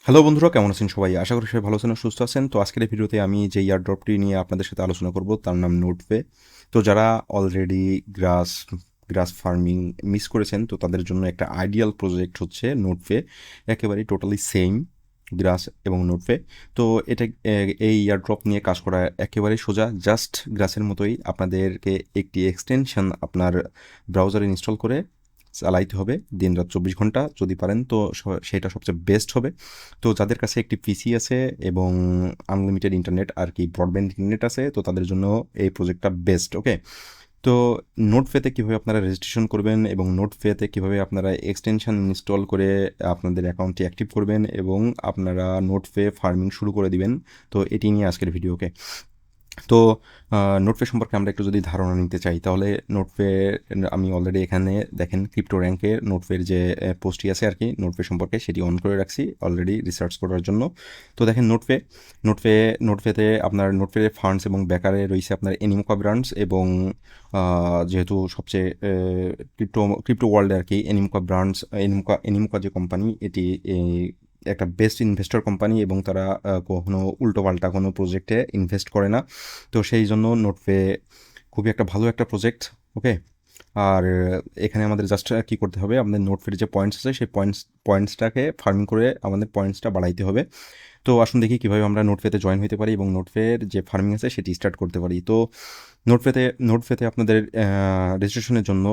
Hello বন্ধুরা, কেমন আছেন সবাই? আশা করি সবাই ভালো আছেন ও সুস্থ আছেন। তো আজকের এই ভিডিওতে আমি যে এয়ারড্রপটি নিয়ে আপনাদের সাথে আলোচনা করব তার নাম নোটপে। তো যারা অলরেডি গ্রাস গ্রাস ফার্মিং মিস করেছেন, তো তাদের জন্য একটা আইডিয়াল প্রজেক্ট হচ্ছে নোটপে। একেবারেই টোটালি সেম গ্রাস এবং নোটপে। তো এটা এই এয়ারড্রপ নিয়ে কাজ করা একেবারেই সোজা, জাস্ট গ্রাসের মতোই। আপনাদেরকে একটি এক্সটেনশন আপনার ব্রাউজারে ইনস্টল করে চালাইতে হবে দিন-রাত 24 ঘন্টা। যদি পারেন তো সেটা সবচেয়ে বেস্ট হবে। তো যাদের কাছে একটি পিসি আছে এবং আনলিমিটেড ইন্টারনেট আর কি ব্রডব্যান্ড ইন্টারনেট আছে, তো তাদের জন্য এই প্রজেক্টটা বেস্ট। ওকে, তো নোটপেতে কীভাবে আপনারা রেজিস্ট্রেশন করবেন এবং নোটপেতে কীভাবে আপনারা এক্সটেনশন ইনস্টল করে আপনাদের অ্যাকাউন্টটি অ্যাক্টিভ করবেন এবং আপনারা নোটপে ফার্মিং শুরু করে দিবেন, তো এটি নিয়ে আজকের ভিডিও। ওকে, তো নোটপে সম্পর্কে আমরা একটু যদি ধারণা নিতে চাই, তাহলে নোটপে আমি অলরেডি এখানে দেখেন ক্রিপ্টো র্যাঙ্কের নোটপের যে পোস্টটি আছে আর কি নোটপে সম্পর্কে, সেটি অন করে রাখছি অলরেডি রিসার্চ করার জন্য। তো দেখেন নোটপেতে আপনার নোটপে ফান্ডস এবং ব্যাকারে রয়েছে আপনার এনিমোকা ব্রান্ডস এবং যেহেতু সবচেয়ে ক্রিপ্টো ওয়ার্ল্ডে আর কি এনিমোকা যে কোম্পানি, এটি একটা বেস্ট ইনভেস্টর কোম্পানি এবং তারা কখনো উল্টোপাল্টা কোনো প্রজেক্টে ইনভেস্ট করে না। তো সেই জন্য নোটপে খুবই একটা ভালো একটা প্রজেক্ট। ওকে, আর এখানে আমাদের জাস্ট কী করতে হবে, আমাদের নোটপের যে পয়েন্টস আছে সেই পয়েন্টসটাকে ফার্মিং করে আমাদের পয়েন্টসটা বাড়াইতে হবে। তো আসুন দেখি কীভাবে আমরা নোটপেতে জয়েন হতে পারি এবং নোটপের যে ফার্মিং আছে সেটি স্টার্ট করতে পারি। তো নোটপেতে আপনাদের রেজিস্ট্রেশনের জন্য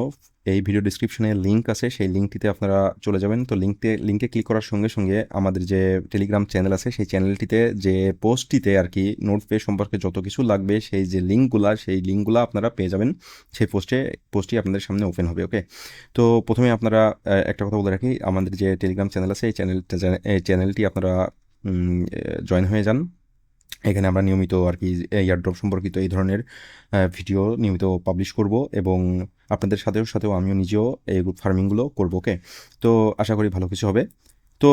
এই ভিডিও ডিসক্রিপশনে লিঙ্ক আছে, সেই লিঙ্কটিতে আপনারা চলে যাবেন। তো লিঙ্কে ক্লিক করার সঙ্গে সঙ্গে আমাদের যে টেলিগ্রাম চ্যানেল আছে সেই চ্যানেলটিতে যে পোস্টটিতে আর কি নোটপে সম্পর্কে যত কিছু লাগবে সেই যে লিঙ্কগুলো আপনারা পেয়ে যাবেন সেই পোস্টটি আপনাদের সামনে ওপেন হবে। ওকে, তো প্রথমে আপনারা একটা কথা বলে রাখি, আমাদের যে টেলিগ্রাম চ্যানেল আছে এই চ্যানেলটি আপনারা জয়েন হয়ে যান। এখানে আমরা নিয়মিত আর কি এয়ারড্রপ সম্পর্কিত এই ধরনের ভিডিও নিয়মিত পাবলিশ করব এবং আপনাদের সাথেও আমিও নিজেও এই ফার্মিংগুলো করব। ওকে, তো আশা করি ভালো কিছু হবে। তো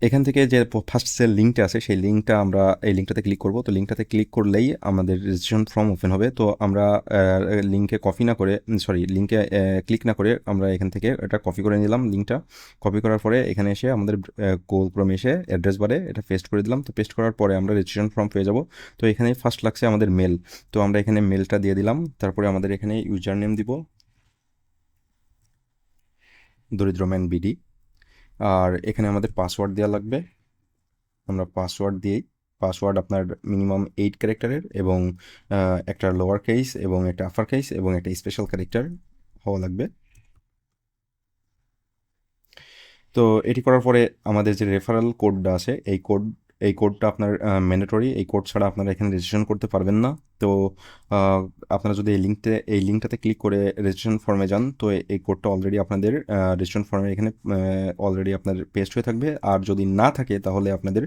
এখান থেকে যে ফার্স্ট যে লিঙ্কটা আছে সেই লিঙ্কটা আমরা এই লিঙ্কটাতে ক্লিক করব। তো লিঙ্কটাতে ক্লিক করলেই আমাদের রেজিস্ট্রেশন ফর্ম ওপেন হবে। তো আমরা লিঙ্কে লিঙ্কে ক্লিক না করে আমরা এখান থেকে এটা কপি করে নিলাম। লিঙ্কটা কপি করার পরে এখানে এসে আমাদের গুগল ক্রোমে এসে অ্যাড্রেস বারে এটা পেস্ট করে দিলাম। তো পেস্ট করার পরে আমরা রেজিস্ট্রেশন ফর্ম পেয়ে যাব। তো এখানে ফার্স্ট লাগছে আমাদের মেল। তো আমরা এখানে মেলটা দিয়ে দিলাম। তারপরে আমাদের এখানে ইউজার নেম দিব দরিদ্রম্যান বিডি, আর এখানে আমাদের পাসওয়ার্ড দেওয়া লাগবে। আমরা পাসওয়ার্ড আপনার মিনিমাম 8 ক্যারেক্টারের এবং একটা লোয়ার কেস এবং একটা আপার কেস এবং একটা স্পেশাল ক্যারেক্টার হওয়া লাগবে। তো এটি করার পরে আমাদের যে রেফারেল কোডটা আছে এই কোডটা আপনার ম্যান্ডেটরি। এই কোড ছাড়া আপনারা এখানে রেজিস্ট্রেশন করতে পারবেন না। তো আপনারা যদি এই লিঙ্কটাতে ক্লিক করে রেজিস্ট্রেশন ফর্মে যান, তো এই কোডটা অলরেডি আপনাদের রেজিস্ট্রেশন ফর্মে এখানে অলরেডি আপনার পেস্ট হয়ে থাকবে। আর যদি না থাকে তাহলে আপনাদের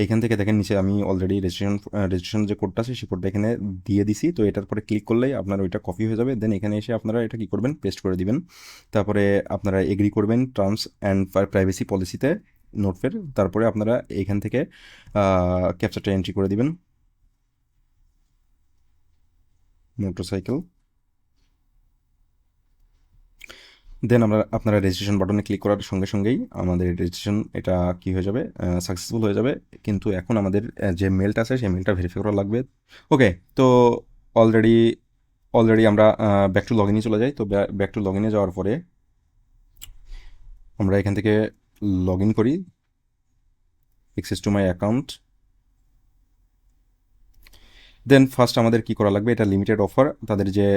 এইখান থেকে দেখেন নিচে আমি অলরেডি রেজিস্ট্রেশন যে কোডটা আছে সেই কোডটা এখানে দিয়ে দিছি। তো এটার পরে ক্লিক করলেই আপনার ওইটা কপি হয়ে যাবে। দেন এখানে এসে আপনারা এটা কী করবেন, পেস্ট করে দিবেন। তারপরে আপনারা এগ্রি করবেন টার্মস অ্যান্ড প্রাইভেসি পলিসিতে নোটপের। তারপরে আপনারা এইখান থেকে ক্যাপচারটা এন্ট্রি করে দিবেন, মোটরসাইকেল। দেন আপনারা রেজিস্ট্রেশন বাটনে ক্লিক করার সঙ্গে সঙ্গেই আমাদের রেজিস্ট্রেশন এটা কি হয়ে যাবে, সাকসেসফুল হয়ে যাবে। কিন্তু এখন আমাদের যে মেলটা আছে সেই মেলটা ভেরিফাই করা লাগবে। ওকে, তো অলরেডি আমরা ব্যাক টু লগ ইনে চলে যাই। তো ব্যাক টু লগ ইনে যাওয়ার পরে আমরা এখান থেকে লগ ইন করি, access to my account. Then first আমাদের কি করা লাগবে, এটা লিমিটেড অফার। তাদের যে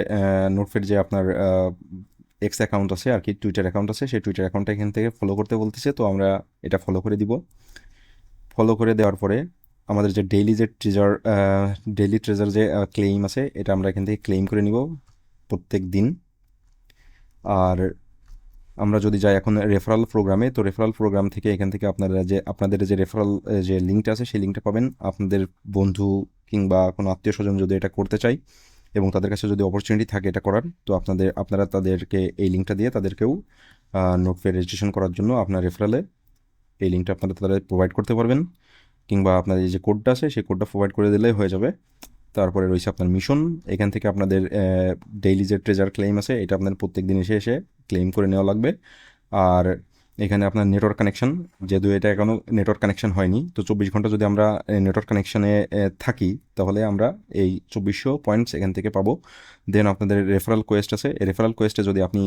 নোটপের যে আপনার এক্স অ্যাকাউন্ট আছে আর কি, টুইটার অ্যাকাউন্ট আছে, সেই টুইটার অ্যাকাউন্টটা এখান থেকে ফলো করতে বলতেছে। তো আমরা এটা ফলো করে দিব। ফলো করে দেওয়ার পরে আমাদের যে ডেইলি ট্রেজার যে ক্লেইম আছে, এটা আমরা এখান থেকে ক্লেইম করে নিব প্রত্যেক দিন। আর আমরা যদি যাই এখন রেফারাল প্রোগ্রামে, তো রেফারাল প্রোগ্রাম থেকে এখান থেকে আপনাদের যে রেফারাল যে লিঙ্কটা আছে সেই লিঙ্কটা পাবেন। আপনাদের বন্ধু কিংবা কোনো আত্মীয় স্বজন যদি এটা করতে চায় এবং তাদের কাছে যদি অপরচুনিটি থাকে এটা করার, তো আপনারা তাদেরকে এই লিঙ্কটা দিয়ে তাদেরকেও নোটপে রেজিস্ট্রেশন করার জন্য আপনার রেফারালে এই লিঙ্কটা আপনারা তাদের প্রোভাইড করতে পারবেন। কিংবা আপনাদের যে কোডটা আছে সেই কোডটা প্রোভাইড করে দিলেই হয়ে যাবে। তারপরে রয়েছে আপনার মিশন। এখান থেকে আপনাদের ডেইলি যে ট্রেজার ক্লেইম আছে এটা আপনাদের প্রত্যেক দিন এসে ক্লেইম করে নেওয়া লাগবে। আর এখানে আপনার নেটওয়ার্ক কানেকশন, যেহেতু এটা এখনও নেটওয়ার্ক কানেকশন হয়নি, তো 24 ঘন্টা যদি আমরা নেটওয়ার্ক কানেকশনে থাকি তাহলে আমরা এই 2400 পয়েন্টস এখান থেকে পাবো। দেন আপনাদের রেফারেল কোয়েস্ট আছে, এই রেফারেল কোয়েস্টে যদি আপনি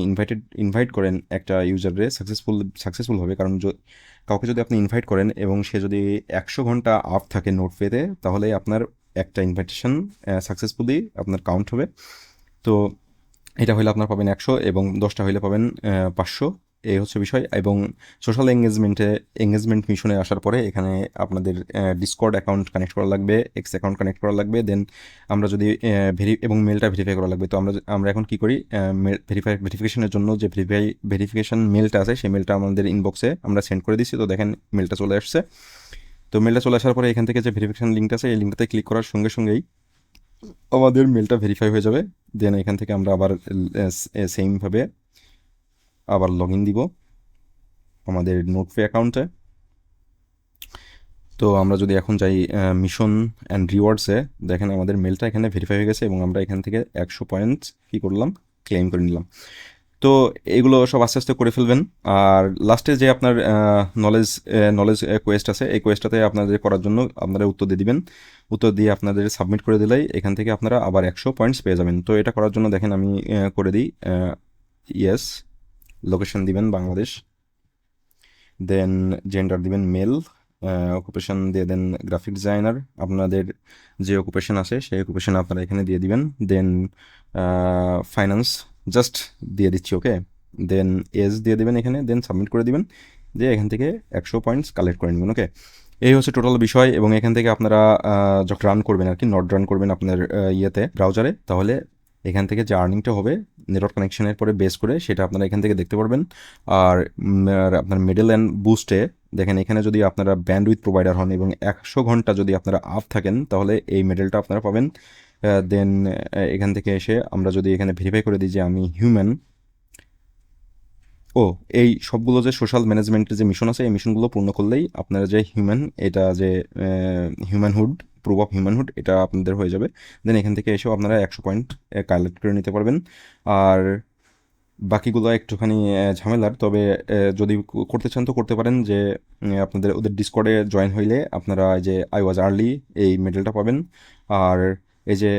ইনভাইট করেন একটা ইউজারে সাকসেসফুল হবে, কারণ কাউকে যদি আপনি ইনভাইট করেন এবং সে যদি 100 ঘন্টা আপ থাকে নোটপেতে, তাহলে আপনার একটা ইনভাইটেশন সাকসেসফুলি আপনার কাউন্ট হবে। তো এটা হইলে আপনার পাবেন 100 এবং 10টা হইলে পাবেন 500। এই হচ্ছে বিষয়। এবং সোশ্যাল এঙ্গেজমেন্ট মিশনে আসার পরে এখানে আপনাদের ডিসকর্ড অ্যাকাউন্ট কানেক্ট করা লাগবে, এক্স অ্যাকাউন্ট কানেক্ট করা লাগবে। দেন আমরা যদি এবং মেলটা ভেরিফাই করা লাগবে। তো আমরা এখন কী করি, ভেরিফিকেশনের জন্য যে ভেরিফিকেশন মেলটা আছে সেই মেলটা আমাদের ইনবক্সে আমরা সেন্ড করে দিচ্ছি। তো দেখেন মেলটা চলে আসছে। তো মেলটা চলে আসার পরে এখান থেকে যে ভেরিফিকেশন লিঙ্কটা আছে এই লিঙ্কটাতে ক্লিক করার সঙ্গে সঙ্গেই আমাদের মেলটা ভেরিফাই হয়ে যাবে। দেন এখান থেকে আমরা আবার সেমভাবে আবার লগ ইন দিব আমাদের নোটপে অ্যাকাউন্টে। তো আমরা যদি এখন যাই মিশন অ্যান্ড রিওয়ার্ডসে, দেখেন আমাদের মেলটা এখানে ভেরিফাই হয়ে গেছে এবং আমরা এখান থেকে 100 পয়েন্ট কী করলাম, ক্লেম করে নিলাম। তো এগুলো সব আস্তে আস্তে করে ফেলবেন। আর লাস্টে যে আপনার নলেজ নলেজ কোয়েস্ট আছে, এই কোয়েস্টটাতে আপনাদের করার জন্য আপনারা উত্তর দিয়ে দিবেন। উত্তর দিয়ে আপনাদের সাবমিট করে দিলেই এখান থেকে আপনারা আবার 100 পয়েন্টস পেয়ে যাবেন। তো এটা করার জন্য দেখেন আমি করে দিই ইয়েস, লোকেশন দিবেন বাংলাদেশ, দেন জেন্ডার দিবেন মেল, অকুপেশন দিয়ে দেন গ্রাফিক ডিজাইনার, আপনাদের যে অকুপেশন আছে সেই অকুপেশন আপনারা এখানে দিয়ে দিবেন। দেন ফাইন্যান্স জাস্ট দিয়ে দিচ্ছি, ওকে। দেন এজ দিয়ে দেবেন এখানে, দেন সাবমিট করে দিবেন, দিয়ে এখান থেকে 100 পয়েন্টস কালেক্ট করে নেবেন, ওকে। এই হচ্ছে টোটাল বিষয়। এবং এখান থেকে আপনারা যখন রান করবেন আর কি, নট রান করবেন আপনার ইয়েতে ব্রাউজারে, তাহলে এখান থেকে যে আর্নিংটা হবে নেটওয়ার্ক কানেকশনের পরে বেস করে সেটা আপনারা এখান থেকে দেখতে পারবেন। আর আপনার মিডল অ্যান্ড বুস্টে দেখেন এখানে যদি আপনারা ব্যান্ডউইথ প্রোভাইডার হন এবং 100 ঘন্টা যদি আপনারা আপ থাকেন তাহলে এই মেডেলটা আপনারা পাবেন। দেন এখান থেকে এসে আমরা যদি এখানে ভেরিফাই করে দিই যে আমি হিউম্যান, ও এই সবগুলো যে সোশ্যাল ম্যানেজমেন্টের যে মিশন আছে এই মিশনগুলো পূর্ণ করলেই আপনারা যে হিউম্যান, এটা যে হিউম্যানহুড, প্রুফ অফ হিউম্যানহুড, এটা আপনাদের হয়ে যাবে। দেন এখান থেকে এসেও আপনারা 100 পয়েন্ট কালেক্ট করে নিতে পারবেন। আর বাকিগুলো একটুখানি ঝামেলার, তবে যদি করতে চান তো করতে পারেন, যে আপনাদের ওদের ডিসকর্ডে জয়েন হইলে আপনারা যে আই ওয়াজ আর্লি এই মেডেলটা পাবেন। আর এই যে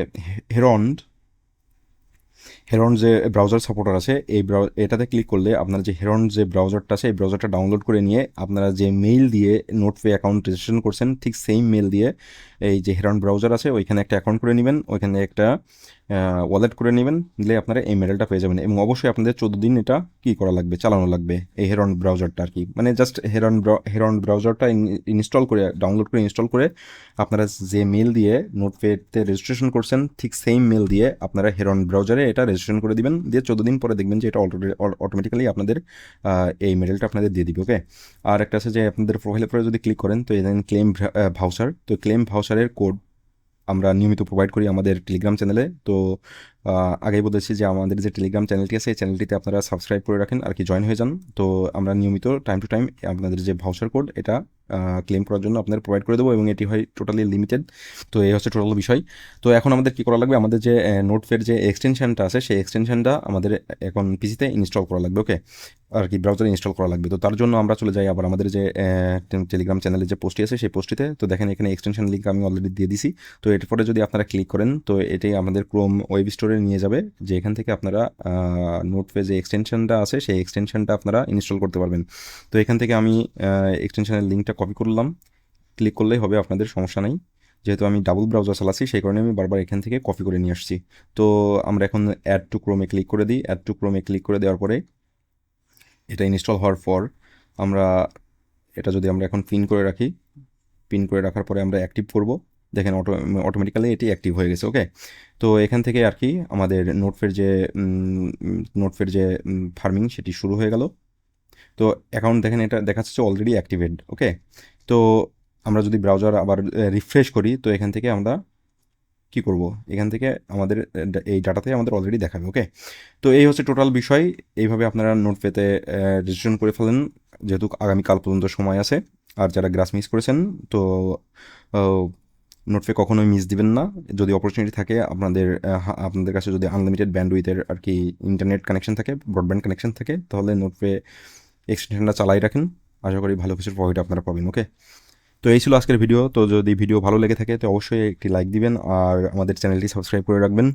হেরন্ড হেরন যে ব্রাউজার সাপোর্টার আছে এটাতে ক্লিক করলে আপনার যে হেরন যে ব্রাউজারটা আছে এই ব্রাউজারটা ডাউনলোড করে নিয়ে আপনারা যে মেইল দিয়ে নোটপে অ্যাকাউন্ট রেজিস্ট্রেশন করছেন ঠিক সেম মেল দিয়ে এই যে হেরন ব্রাউজার আছে ওইখানে একটা অ্যাকাউন্ট করে নেবেন, ওইখানে একটা ওয়ালেট করে নেবেন, দিলে আপনারা এই মেডেলটা পেয়ে যাবেন। এবং অবশ্যই আপনাদের 14 দিন এটা কী করা লাগবে, চালানো লাগবে এই হেরন ব্রাউজারটা আর কি। মানে জাস্ট হেরন ব্রাউজারটা ইনস্টল করে, ডাউনলোড করে ইনস্টল করে আপনারা যে মেল দিয়ে নোটপ্যাডতে রেজিস্ট্রেশন করছেন ঠিক সেম মেল দিয়ে আপনারা হেরন ব্রাউজারে এটা রেজিস্ট্রেশন করে দিবেন, দিয়ে 14 দিন পরে দেখবেন যে এটা অটোমেটিক্যালি আপনাদের এই মেডেলটা আপনাদের দিয়ে দিবে, ওকে। আর একটা আছে যে আপনাদের প্রোফাইলের পরে যদি ক্লিক করেন তো এখানে ক্লেম ভাউচার, তো ক্লেম ভাউচারের কোড আমরা নিয়মিত প্রোভাইড করি আমাদের টেলিগ্রাম চ্যানেলে। তো আগেই বলেছি যে আমাদের যে টেলিগ্রাম চ্যানেলটি আছে এই চ্যানেলটিতে আপনারা সাবস্ক্রাইব করে রাখেন আর কি, জয়েন হয়ে যান। তো আমরা নিয়মিত টাইম টু টাইম আপনাদের যে ভাউচার কোড এটা ক্লেম করার জন্য আপনাদের প্রোভাইড করে দেবো এবং এটি হয় টোটালি লিমিটেড। তো এই হচ্ছে টোটাল বিষয়। তো এখন আমাদের কী করা লাগবে, আমাদের যে নোটপ্যাড যে এক্সটেনশনটা আছে সেই এক্সটেনশনটা আমাদের এখন পিসিতে ইনস্টল করা লাগবে, ওকে, আর কি ব্রাউজারে ইনস্টল করা লাগবে। তো তার জন্য আমরা চলে যাই আবার আমাদের যে টেলিগ্রাম চ্যানেলে যে পোস্টটি আছে সেই পোস্টটিতে। তো দেখেন এখানে এক্সটেনশন লিঙ্ক আমি অলরেডি দিয়ে দিছি। তো এরপরে যদি আপনারা ক্লিক করেন তো এটাই আমাদের ক্রোম ওয়েব স্টোরে নিয়ে যাবে, যে এখান থেকে আপনারা নোটপ্যাড যে এক্সটেনশনটা আছে সেই এক্সটেনশনটা আপনারা ইনস্টল করতে পারবেন। তো এখান থেকে আমি এক্সটেনশনের লিঙ্কটা কপি করলাম, ক্লিক করলেই হবে, আপনাদের সমস্যা নেই। যেহেতু আমি ডাবল ব্রাউজার চালাচ্ছি সেই কারণে আমি বারবার এখান থেকে কপি করে নিয়ে আসছি। তো আমরা এখন অ্যাড টু ক্রোমে ক্লিক করে দিই। অ্যাড টু ক্রোমে ক্লিক করে দেওয়ার পরে এটা ইনস্টল হওয়ার পর আমরা এটা যদি আমরা এখন পিন করে রাখি, পিন করে রাখার পরে আমরা অ্যাক্টিভ করব, দেখেন অটোমেটিক্যালি এটি অ্যাক্টিভ হয়ে গেছে, ওকে। তো এখান থেকে আর কি আমাদের নোটপ্যাড যে ফার্মিং সেটি শুরু হয়ে গেল। তো অ্যাকাউন্ট দেখেন এটা দেখাচ্ছে অলরেডি অ্যাক্টিভেড, ওকে। তো আমরা যদি ব্রাউজার আবার রিফ্রেশ করি তো এখান থেকে আমরা কী করব, এখান থেকে আমাদের এই ডাটাতে আমাদের অলরেডি দেখাবে, ওকে। তো এই হচ্ছে টোটাল বিষয়। এইভাবে আপনারা নোটপ্যাডে রেজিস্ট্রেশন করে ফেলেন, যেহেতু আগামীকাল পর্যন্ত সময় আছে। আর যারা গ্রাস মিস করেছেন তো নোটপ্যাড কখনোই মিস দিবেন না। যদি অপরচুনিটি থাকে আপনাদের কাছে যদি আনলিমিটেড ব্যান্ডউইথের আর কি ইন্টারনেট কানেকশন থাকে, ব্রডব্যান্ড কানেকশন থাকে, তাহলে নোটপ্যাড এক্সটেনশনটা চালাই রাখেন, আশা করি ভালো কিছুর প্রফিট আপনারা পাবেন। ওকে, তো এই ছিল আজকের ভিডিও। তো যদি ভিডিও ভালো লেগে থাকে তো অবশ্যই একটি লাইক দিবেন আর আমাদের চ্যানেলটি সাবস্ক্রাইব করে রাখবেন।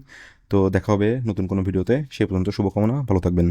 তো দেখা হবে নতুন কোনো ভিডিওতে, সে পর্যন্ত শুভকামনা, ভালো থাকবেন।